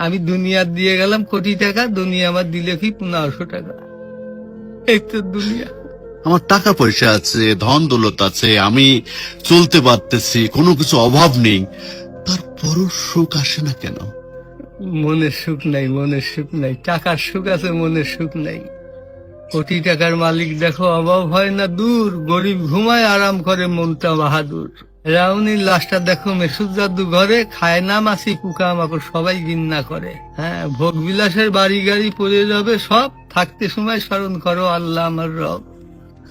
আমি দুনিয়া দিয়ে গেলাম কোটি টাকা, দুনিয়া আমার দিলে কি 1500 টাকা। এই তো দুনিয়া। আমার টাকা পয়সা আছে, ধন দৌলত আছে, আমি চলতে পারতেছি, কোনো কিছু অভাব নেই, তারপরও সুখ আসে না কেন? মনের সুখ নাই, মনের সুখ নাই। টাকার সুখ আছে, মনের সুখ নাই। কোটি টাকার মালিক দেখো অভাব হয় না দূর, গরিব ঘুমায় আরাম করে মনটা বাহাদুর। রাউনির লাশটা দেখো মেসুদ জাদু ঘরে, খায় না মাছি পোকা মাকড় সবাই ঘৃণা করে। হ্যাঁ, ভোগ বিলাসের বাড়ি গাড়ি পড়ে যাবে সব, থাকতে সময় স্মরণ করো আল্লাহ আমার রব।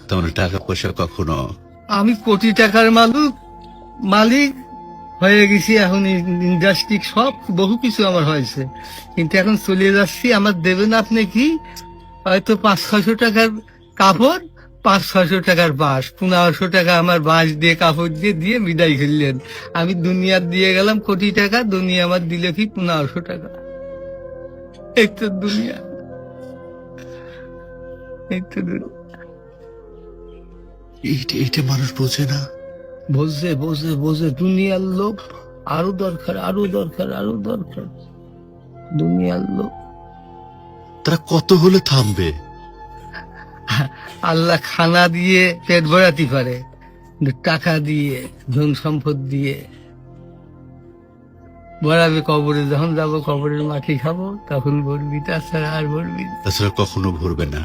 তোমার টাকা পয়সা কখনো আমি কোটি টাকার মালিক হয়ে গেছি, এখন ইন্ডাস্ট্রি সব বহু কিছু আমার হয়েছে, কিন্তু এখন চলে যাচ্ছি। আমার দেবেন আপনি কি? হয়তো 500-600 টাকার কাপড়, 500-600 টাকার বাঁশ, 1500 টাকা আমার বাঁশ দিয়ে কাপড় দিয়ে দিয়ে বিদায় করলেন। আমি দুনিয়া দিয়ে গেলাম কোটি টাকা, দুনিয়া আমার দিলে কি 1500 টাকা। এই তো দুনিয়া, এই তো দুনিয়া। এইটা মানুষ বোঝে না। বোঝে বোঝে বোঝে, দুনিয়ার লোক আরো দরকার, আরো দরকার, আরো দরকার। দুনিয়ার লোক। তারা কত হলে থামবে? আল্লাহ খানা দিয়ে পেট ভরাতে পারে, কিন্তু টাকা দিয়ে, ধন সম্পদ দিয়ে ভরাবে কবরে। যখন যাবো কবরের মাটি খাবো তখন ভরবি, তাছাড়া আর ভরবি না। তাছাড়া কখনো ভরবে না।